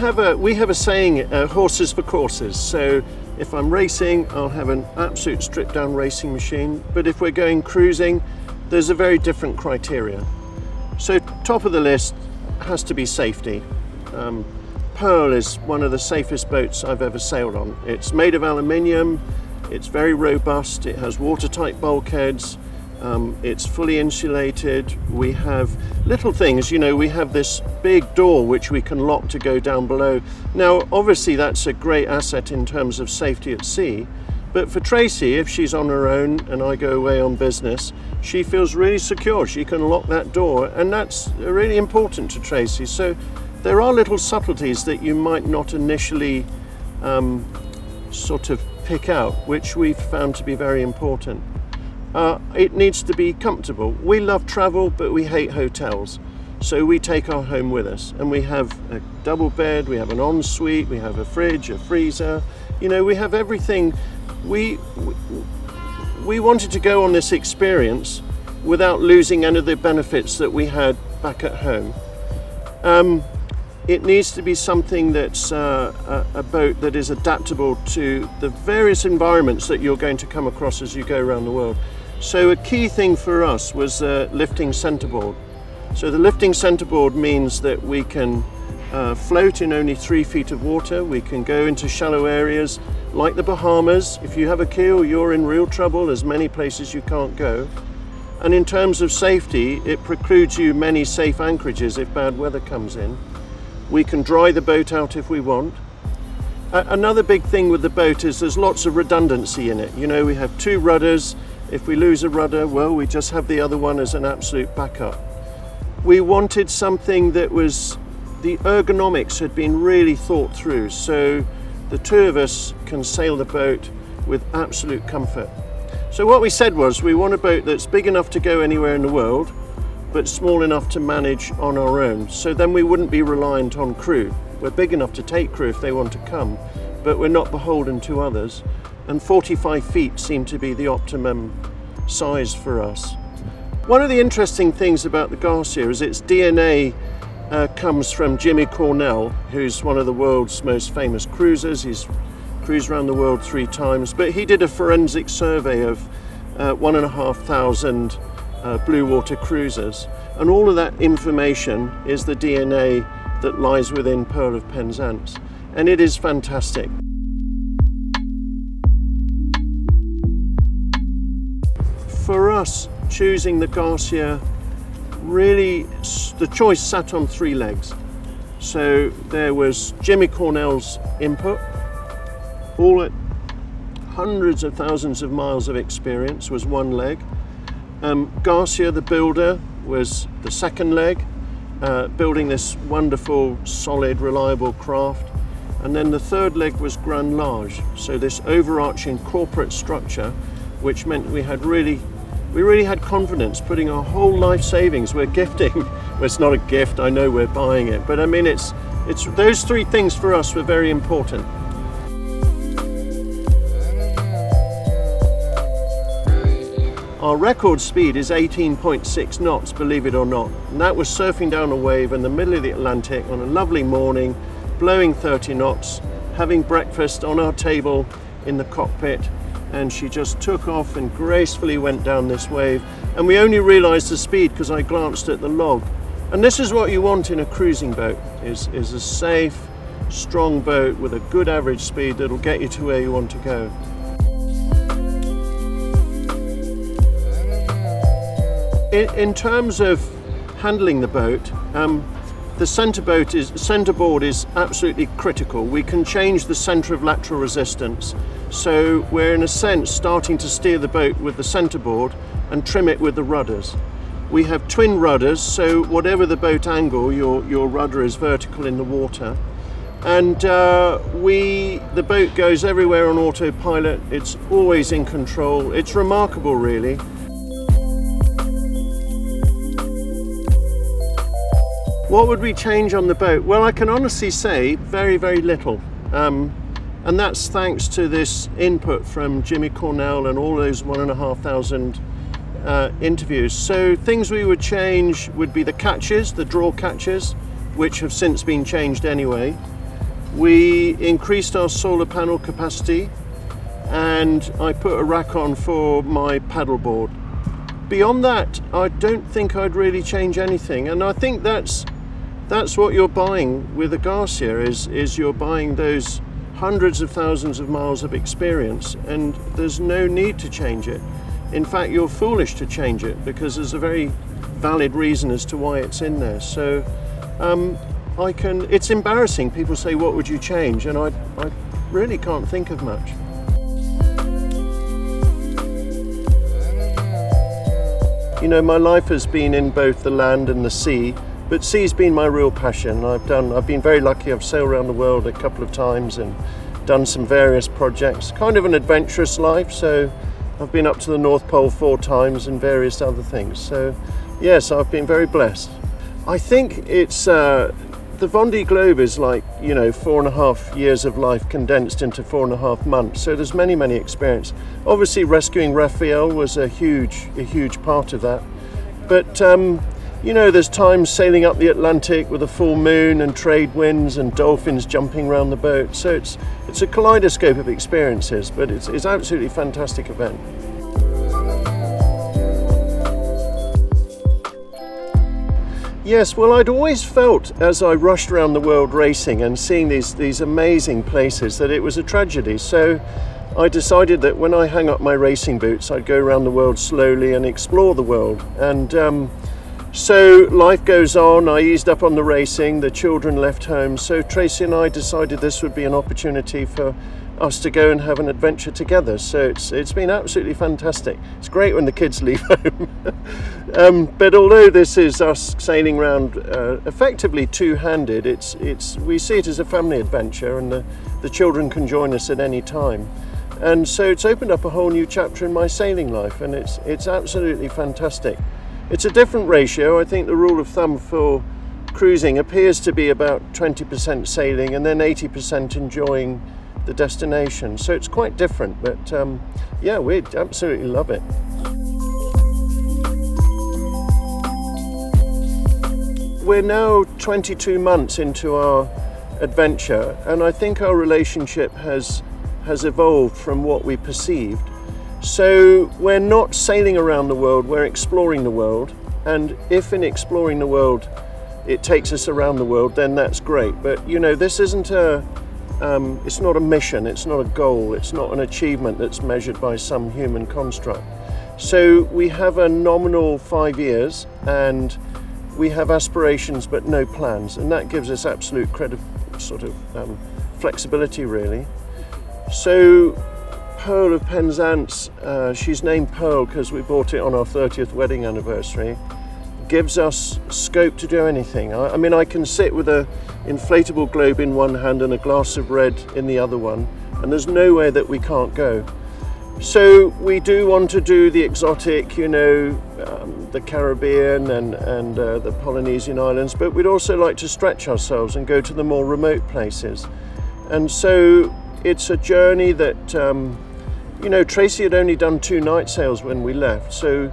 have a saying, horses for courses. So if I'm racing, I'll have an absolute stripped down racing machine. But if we're going cruising, there's a very different criteria. So top of the list has to be safety. Pearl is one of the safest boats I've ever sailed on. It's made of aluminium, it's very robust, it has watertight bulkheads, it's fully insulated. We have little things, you know, we have this big door which we can lock to go down below. Now obviously that's a great asset in terms of safety at sea, but for Tracey, if she's on her own and I go away on business, she feels really secure. She can lock that door, and that's really important to Tracey. So there are little subtleties that you might not initially sort of pick out, which we've found to be very important. It needs to be comfortable. We love travel, but we hate hotels. So we take our home with us, and we have a double bed, we have an ensuite, we have a fridge, a freezer. You know, we have everything. We wanted to go on this experience without losing any of the benefits that we had back at home. It needs to be something that's a boat that is adaptable to the various environments that you're going to come across as you go around the world. So a key thing for us was lifting centerboard. So the lifting centerboard means that we can float in only 3 feet of water. We can go into shallow areas like the Bahamas. If you have a keel, you're in real trouble. There's many places you can't go. And in terms of safety, it precludes you many safe anchorages if bad weather comes in. We can dry the boat out if we want. Another big thing with the boat is there's lots of redundancy in it. You know, we have 2 rudders. If we lose a rudder, well, we just have the other one as an absolute backup. We wanted something that was, the ergonomics had been really thought through, so the 2 of us can sail the boat with absolute comfort. So what we said was, we want a boat that's big enough to go anywhere in the world, but small enough to manage on our own. So then we wouldn't be reliant on crew. We're big enough to take crew if they want to come, but we're not beholden to others. And 45 feet seemed to be the optimum size for us. One of the interesting things about the Garcia is its DNA comes from Jimmy Cornell, who's one of the world's most famous cruisers. He's cruised around the world 3 times, but he did a forensic survey of 1,500 Bluewater cruisers, and all of that information is the DNA that lies within Pearl of Penzance, and it is fantastic. For us, choosing the Garcia, really the choice sat on 3 legs. So there was Jimmy Cornell's input, all at hundreds of thousands of miles of experience was 1 leg. Garcia the builder was the 2nd leg, building this wonderful, solid, reliable craft. And then the 3rd leg was grande, so this overarching corporate structure, which meant we really had confidence putting our whole life savings. We're gifting. Well, it's not a gift, I know we're buying it, but I mean, it's those 3 things for us were very important. Our record speed is 18.6 knots, believe it or not. And that was surfing down a wave in the middle of the Atlantic on a lovely morning, blowing 30 knots, having breakfast on our table in the cockpit, and she just took off and gracefully went down this wave. And we only realized the speed because I glanced at the log. And this is what you want in a cruising boat, is a safe, strong boat with a good average speed that'll get you to where you want to go. In terms of handling the boat, the centerboard is absolutely critical. We can change the center of lateral resistance. So we're in a sense starting to steer the boat with the centerboard and trim it with the rudders. We have twin rudders, so whatever the boat angle, your rudder is vertical in the water. And the boat goes everywhere on autopilot. It's always in control. It's remarkable, really. What would we change on the boat? Well, I can honestly say very, very little. And that's thanks to this input from Jimmy Cornell and all those 1,500 interviews. So things we would change would be the catches, the draw catches, which have since been changed anyway. We increased our solar panel capacity, and I put a rack on for my paddleboard. Beyond that, I don't think I'd really change anything, and I think that's what you're buying with a Garcia, is you're buying those hundreds of thousands of miles of experience, and there's no need to change it. In fact, you're foolish to change it, because there's a very valid reason as to why it's in there. So it's embarrassing. People say, what would you change? And I really can't think of much. You know, my life has been in both the land and the sea, but sea's been my real passion. I've been very lucky. I've sailed around the world a couple of times and done some various projects. Kind of an adventurous life, so I've been up to the North Pole 4 times and various other things. So yes, I've been very blessed. I think it's the Vendée Globe is like, you know, 4.5 years of life condensed into 4.5 months. So there's many experiences. Obviously, rescuing Raphael was a huge part of that. But you know, there's times sailing up the Atlantic with a full moon and trade winds and dolphins jumping around the boat. So it's a kaleidoscope of experiences, but it's absolutely fantastic event. Yes, well, I'd always felt as I rushed around the world racing and seeing these amazing places that it was a tragedy. So I decided that when I hang up my racing boots, I'd go around the world slowly and explore the world. And so life goes on. I eased up on the racing, the children left home, so Tracey and I decided this would be an opportunity for us to go and have an adventure together. So it's been absolutely fantastic. It's great when the kids leave home. But although this is us sailing around effectively two-handed, we see it as a family adventure, and the children can join us at any time. And so it's opened up a whole new chapter in my sailing life, and it's absolutely fantastic. It's a different ratio. I think the rule of thumb for cruising appears to be about 20% sailing and then 80% enjoying the destination. So it's quite different, but yeah, we absolutely love it. We're now 22 months into our adventure, and I think our relationship has evolved from what we perceived. So we're not sailing around the world, we're exploring the world, and if in exploring the world it takes us around the world, then that's great. But you know, this isn't it's not a mission, it's not a goal, it's not an achievement that's measured by some human construct. So we have a nominal 5 years, and we have aspirations but no plans, and that gives us absolute flexibility, really. So Pearl of Penzance, she's named Pearl because we bought it on our 30th wedding anniversary, gives us scope to do anything. I mean, I can sit with an inflatable globe in one hand and a glass of red in the other one, and there's nowhere that we can't go. So we do want to do the exotic, you know, the Caribbean and the Polynesian islands, but we'd also like to stretch ourselves and go to the more remote places. And so it's a journey that, you know, Tracey had only done 2 night sails when we left, so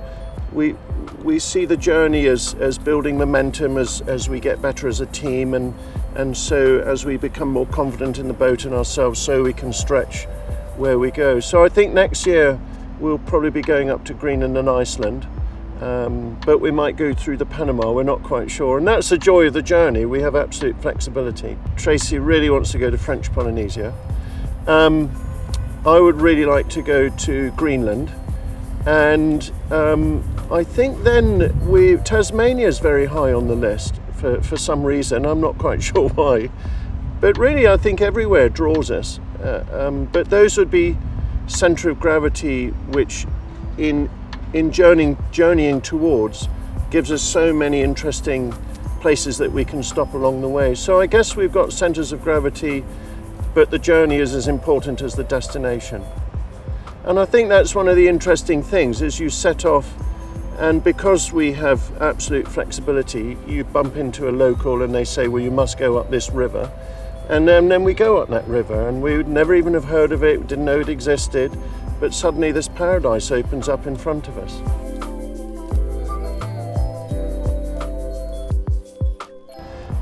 we see the journey as building momentum as we get better as a team, and so as we become more confident in the boat and ourselves, so we can stretch where we go. So I think next year we'll probably be going up to Greenland and Iceland, but we might go through the Panama, we're not quite sure, and that's the joy of the journey. We have absolute flexibility. Tracey really wants to go to French Polynesia. I would really like to go to Greenland, and I think then Tasmania is very high on the list for some reason. I'm not quite sure why, but really I think everywhere draws us. But those would be centre of gravity, which in journeying towards gives us so many interesting places that we can stop along the way. So I guess we've got centres of gravity, but the journey is as important as the destination. And I think that's one of the interesting things, is you set off, and because we have absolute flexibility, you bump into a local and they say, well, you must go up this river. And then we go up that river, and we would never even have heard of it, didn't know it existed, but suddenly this paradise opens up in front of us.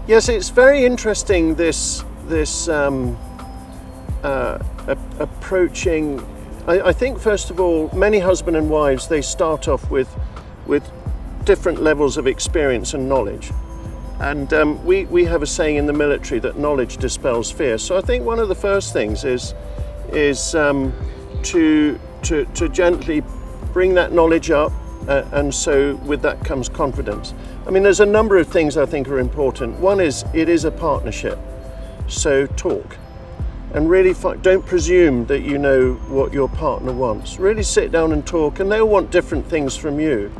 Yes, it's very interesting, this this approaching. I think first of all, many husband and wives, they start off with different levels of experience and knowledge. And we have a saying in the military that knowledge dispels fear. So I think one of the first things is to gently bring that knowledge up, and so with that comes confidence. I mean, there's a number of things I think are important. One is, it is a partnership, so talk. And really don't presume that you know what your partner wants. Really sit down and talk, and they'll want different things from you.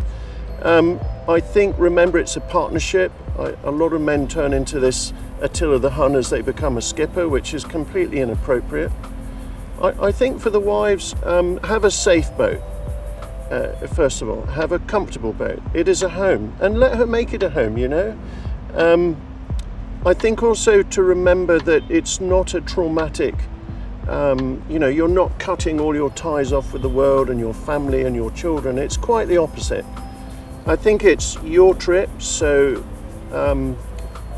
I think, remember, it's a partnership. A lot of men turn into this Attila the Hun as they become a skipper, which is completely inappropriate. I think for the wives, have a safe boat. First of all, have a comfortable boat. It is a home, and let her make it a home, you know. I think also to remember that it's not a traumatic, you know, you're not cutting all your ties off with the world and your family and your children. It's quite the opposite. I think it's your trip, so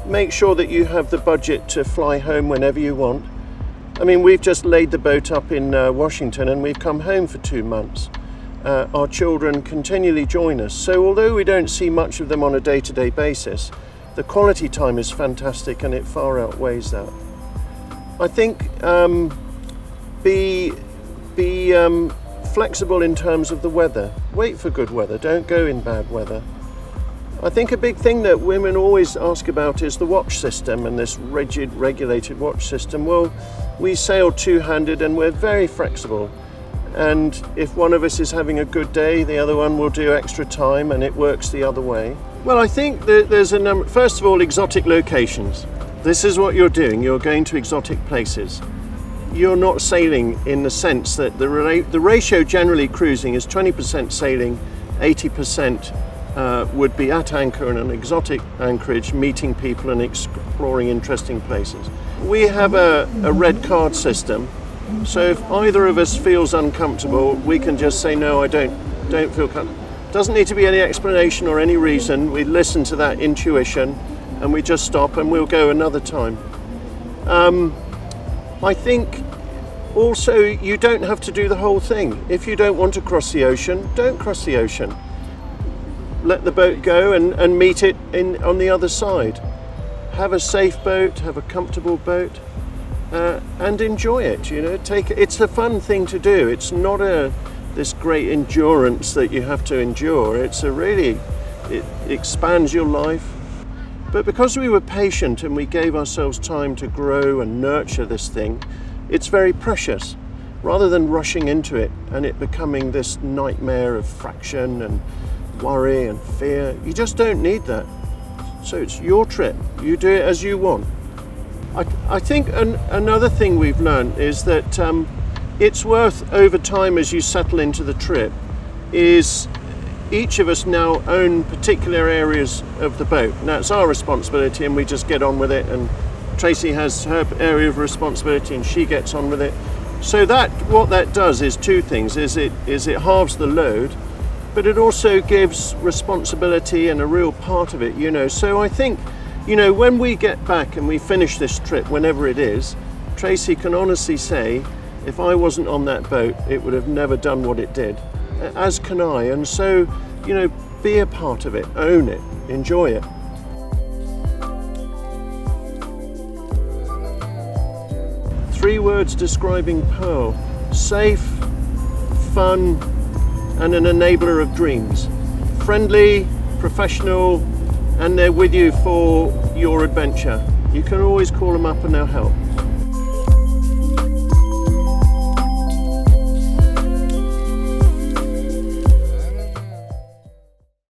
make sure that you have the budget to fly home whenever you want. I mean, we've just laid the boat up in Washington, and we've come home for 2 months. Our children continually join us, so although we don't see much of them on a day-to-day basis, the quality time is fantastic, and it far outweighs that. I think be flexible in terms of the weather. Wait for good weather, don't go in bad weather. I think a big thing that women always ask about is the watch system, and this rigid, regulated watch system. Well, we sail two-handed, and we're very flexible. And if one of us is having a good day, the other one will do extra time, and it works the other way. Well, I think that there's a number. First of all, exotic locations. This is what you're doing. You're going to exotic places. You're not sailing in the sense that the ratio generally cruising is 20% sailing, 80% would be at anchor in an exotic anchorage, meeting people and exploring interesting places. We have a red card system. So if either of us feels uncomfortable, we can just say, no, I don't feel comfortable. Doesn't need to be any explanation or any reason. We listen to that intuition, and we just stop, and we'll go another time. I think also you don't have to do the whole thing. If you don't want to cross the ocean, don't cross the ocean. Let the boat go and meet it on the other side. Have a safe boat, have a comfortable boat. And enjoy it, you know. It's a fun thing to do. It's not this great endurance that you have to endure. It expands your life. But because we were patient and we gave ourselves time to grow and nurture this thing, it's very precious. Rather than rushing into it and it becoming this nightmare of fraction and worry and fear, you just don't need that. So it's your trip. You do it as you want. I think another thing we've learned is that it's worth, over time as you settle into the trip, is each of us now own particular areas of the boat. Now it's our responsibility, and we just get on with it, and Tracey has her area of responsibility and she gets on with it. So what that does is two things, is it halves the load, but it also gives responsibility and a real part of it, you know. So I think, you know, when we get back and we finish this trip, whenever it is, Tracey can honestly say, if I wasn't on that boat, it would have never done what it did, as can I. And so, you know, be a part of it, own it, enjoy it. Three words describing Pearl: safe, fun, and an enabler of dreams. Friendly, professional, and they're with you for your adventure. You can always call them up and they'll help.